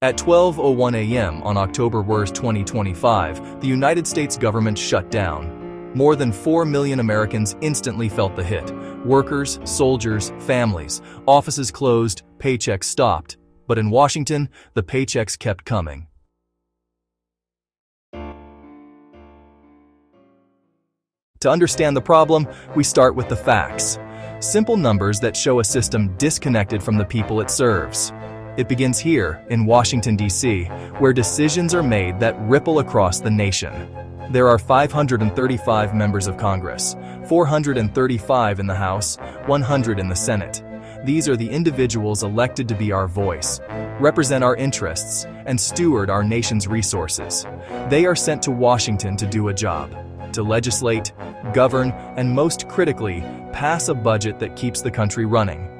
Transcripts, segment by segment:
At 12:01 a.m. on October 1, 2025, the United States government shut down. More than 4 million Americans instantly felt the hit. Workers, soldiers, families, offices closed, paychecks stopped. But in Washington, the paychecks kept coming. To understand the problem, we start with the facts. Simple numbers that show a system disconnected from the people it serves. It begins here, in Washington, D.C., where decisions are made that ripple across the nation. There are 535 members of Congress, 435 in the House, 100 in the Senate. These are the individuals elected to be our voice, represent our interests, and steward our nation's resources. They are sent to Washington to do a job, to legislate, govern, and most critically, pass a budget that keeps the country running.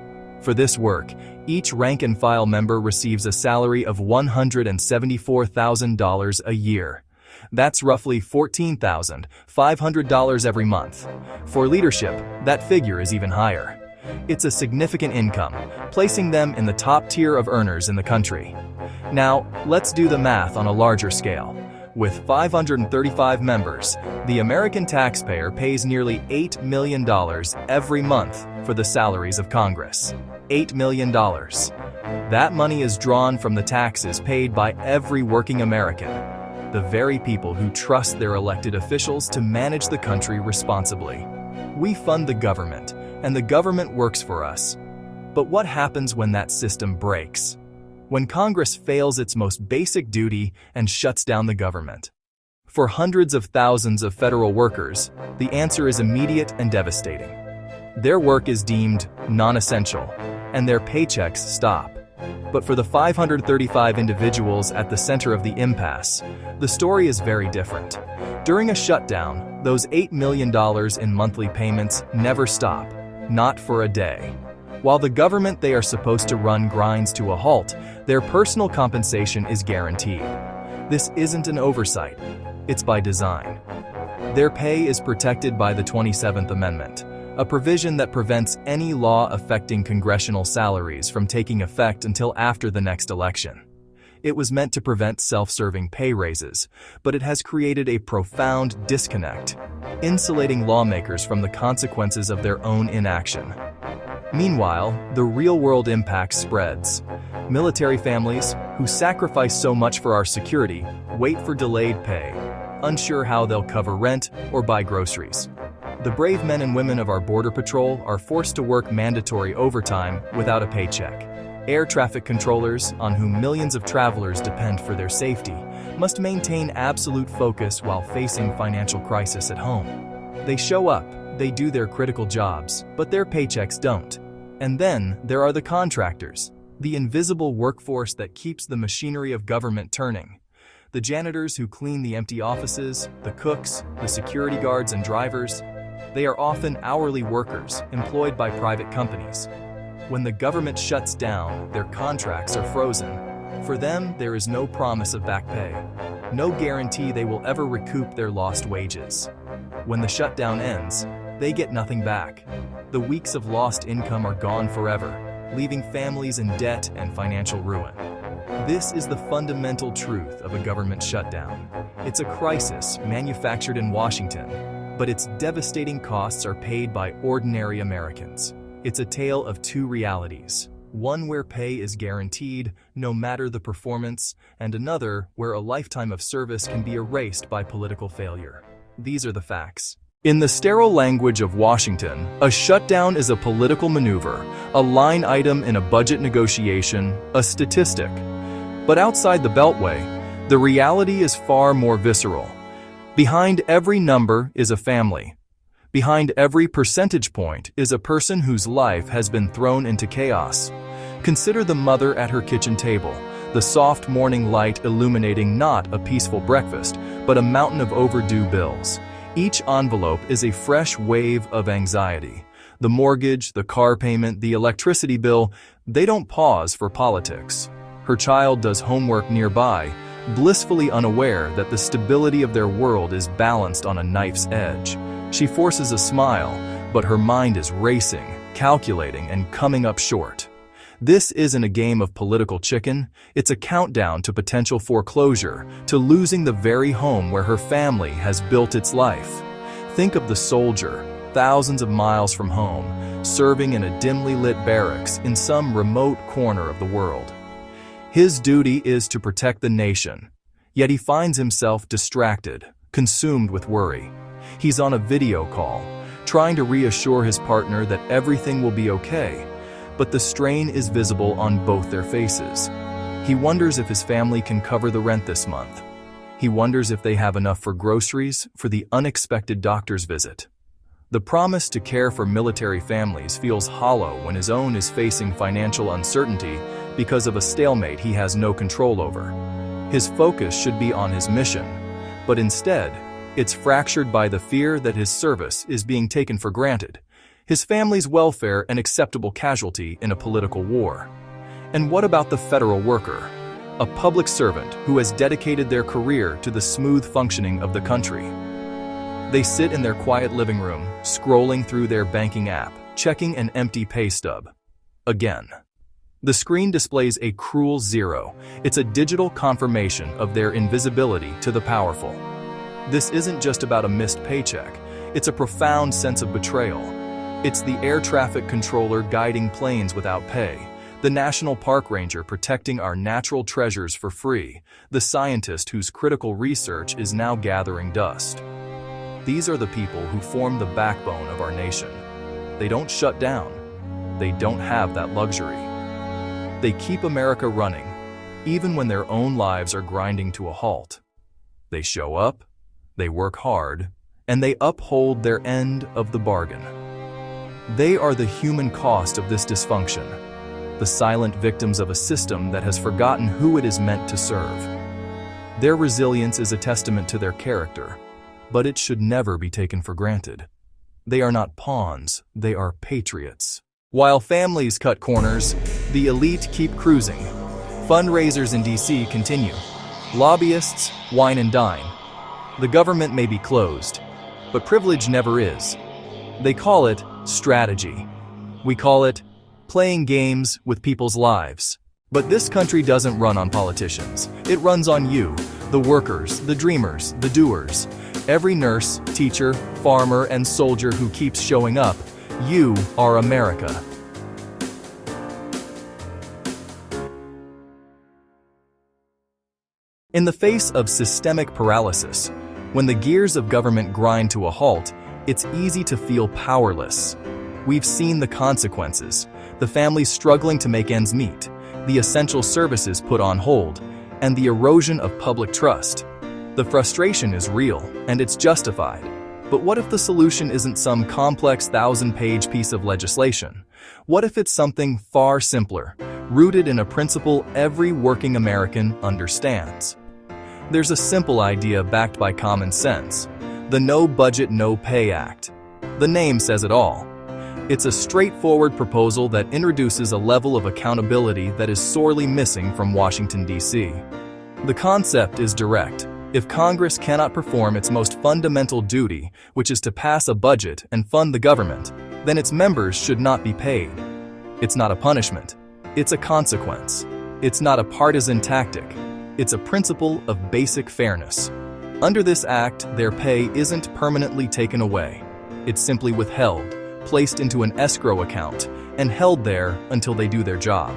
For this work, each rank-and-file member receives a salary of $174,000 a year. That's roughly $14,500 every month. For leadership, that figure is even higher. It's a significant income, placing them in the top tier of earners in the country. Now, let's do the math on a larger scale. With 535 members, the American taxpayer pays nearly $8 million every month for the salaries of Congress. $8 million. That money is drawn from the taxes paid by every working American, the very people who trust their elected officials to manage the country responsibly. We fund the government, and the government works for us. But what happens when that system breaks? When Congress fails its most basic duty and shuts down the government? For hundreds of thousands of federal workers, the answer is immediate and devastating. Their work is deemed non-essential, and their paychecks stop. But for the 535 individuals at the center of the impasse, the story is very different. During a shutdown, those $8 million in monthly payments never stop, not for a day. While the government they are supposed to run grinds to a halt, their personal compensation is guaranteed. This isn't an oversight, it's by design. Their pay is protected by the 27th Amendment, a provision that prevents any law affecting congressional salaries from taking effect until after the next election. It was meant to prevent self-serving pay raises, but it has created a profound disconnect, insulating lawmakers from the consequences of their own inaction. Meanwhile, the real-world impact spreads. Military families, who sacrifice so much for our security, wait for delayed pay, unsure how they'll cover rent or buy groceries. The brave men and women of our Border Patrol are forced to work mandatory overtime without a paycheck. Air traffic controllers, on whom millions of travelers depend for their safety, must maintain absolute focus while facing financial crisis at home. They show up, they do their critical jobs, but their paychecks don't. And then there are the contractors, the invisible workforce that keeps the machinery of government turning. The janitors who clean the empty offices, the cooks, the security guards and drivers. They are often hourly workers employed by private companies. When the government shuts down, their contracts are frozen. For them, there is no promise of back pay, no guarantee they will ever recoup their lost wages. When the shutdown ends, they get nothing back. The weeks of lost income are gone forever, leaving families in debt and financial ruin. This is the fundamental truth of a government shutdown. It's a crisis manufactured in Washington, but its devastating costs are paid by ordinary Americans. It's a tale of two realities. One where pay is guaranteed, no matter the performance, and another where a lifetime of service can be erased by political failure. These are the facts. In the sterile language of Washington, a shutdown is a political maneuver, a line item in a budget negotiation, a statistic. But outside the Beltway, the reality is far more visceral. Behind every number is a family. Behind every percentage point is a person whose life has been thrown into chaos. Consider the mother at her kitchen table, the soft morning light illuminating not a peaceful breakfast, but a mountain of overdue bills. Each envelope is a fresh wave of anxiety. The mortgage, the car payment, the electricity bill, they don't pause for politics. Her child does homework nearby, blissfully unaware that the stability of their world is balanced on a knife's edge. She forces a smile, but her mind is racing, calculating, and coming up short. This isn't a game of political chicken, it's a countdown to potential foreclosure, to losing the very home where her family has built its life. Think of the soldier, thousands of miles from home, serving in a dimly lit barracks in some remote corner of the world. His duty is to protect the nation, yet he finds himself distracted, consumed with worry. He's on a video call, trying to reassure his partner that everything will be okay, but the strain is visible on both their faces. He wonders if his family can cover the rent this month. He wonders if they have enough for groceries, for the unexpected doctor's visit. The promise to care for military families feels hollow when his own is facing financial uncertainty because of a stalemate he has no control over. His focus should be on his mission, but instead, it's fractured by the fear that his service is being taken for granted, his family's welfare an acceptable casualty in a political war. And what about the federal worker, a public servant who has dedicated their career to the smooth functioning of the country? They sit in their quiet living room, scrolling through their banking app, checking an empty pay stub. Again. The screen displays a cruel zero. It's a digital confirmation of their invisibility to the powerful. This isn't just about a missed paycheck. It's a profound sense of betrayal. It's the air traffic controller guiding planes without pay, the national park ranger protecting our natural treasures for free, the scientist whose critical research is now gathering dust. These are the people who form the backbone of our nation. They don't shut down. They don't have that luxury. They keep America running, even when their own lives are grinding to a halt. They show up, they work hard, and they uphold their end of the bargain. They are the human cost of this dysfunction, the silent victims of a system that has forgotten who it is meant to serve. Their resilience is a testament to their character, but it should never be taken for granted. They are not pawns, they are patriots. While families cut corners, the elite keep cruising. Fundraisers in DC continue. Lobbyists wine and dine. The government may be closed, but privilege never is. They call it strategy. We call it playing games with people's lives. But this country doesn't run on politicians. It runs on you, the workers, the dreamers, the doers. Every nurse, teacher, farmer, and soldier who keeps showing up. You are America. In the face of systemic paralysis, when the gears of government grind to a halt, it's easy to feel powerless. We've seen the consequences, the families struggling to make ends meet, the essential services put on hold, and the erosion of public trust. The frustration is real, and it's justified. But what if the solution isn't some complex 1,000-page piece of legislation? What if it's something far simpler, rooted in a principle every working American understands? There's a simple idea backed by common sense. The No Budget, No Pay Act. The name says it all. It's a straightforward proposal that introduces a level of accountability that is sorely missing from Washington, D.C. The concept is direct. If Congress cannot perform its most fundamental duty, which is to pass a budget and fund the government, then its members should not be paid. It's not a punishment. It's a consequence. It's not a partisan tactic. It's a principle of basic fairness. Under this act, their pay isn't permanently taken away. It's simply withheld, placed into an escrow account, and held there until they do their job.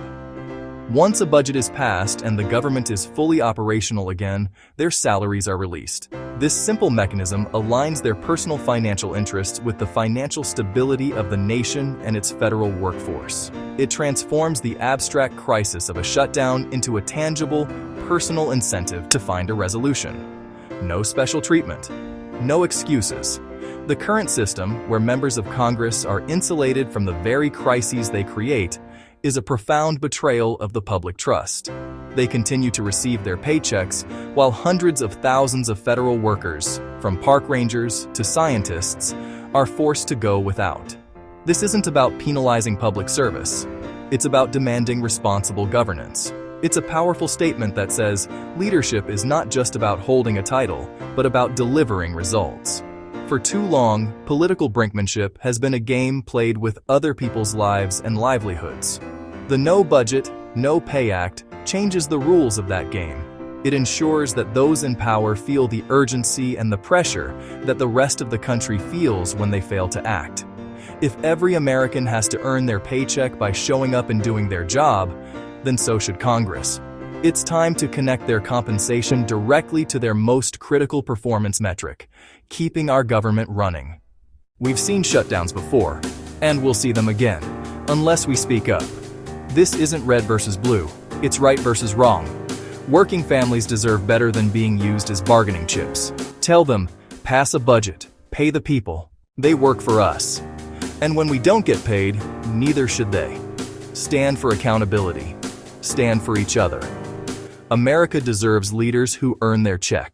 Once a budget is passed and the government is fully operational again, their salaries are released. This simple mechanism aligns their personal financial interests with the financial stability of the nation and its federal workforce. It transforms the abstract crisis of a shutdown into a tangible, personal incentive to find a resolution. No special treatment. No excuses. The current system, where members of Congress are insulated from the very crises they create, is a profound betrayal of the public trust. They continue to receive their paychecks while hundreds of thousands of federal workers, from park rangers to scientists, are forced to go without. This isn't about penalizing public service. It's about demanding responsible governance. It's a powerful statement that says leadership is not just about holding a title, but about delivering results. For too long, political brinkmanship has been a game played with other people's lives and livelihoods. The No Budget, No Pay Act changes the rules of that game. It ensures that those in power feel the urgency and the pressure that the rest of the country feels when they fail to act. If every American has to earn their paycheck by showing up and doing their job, then so should Congress. It's time to connect their compensation directly to their most critical performance metric, keeping our government running. We've seen shutdowns before, and we'll see them again, unless we speak up. This isn't red versus blue, it's right versus wrong. Working families deserve better than being used as bargaining chips. Tell them, pass a budget, pay the people. They work for us. And when we don't get paid, neither should they. Stand for accountability. Stand for each other. America deserves leaders who earn their check.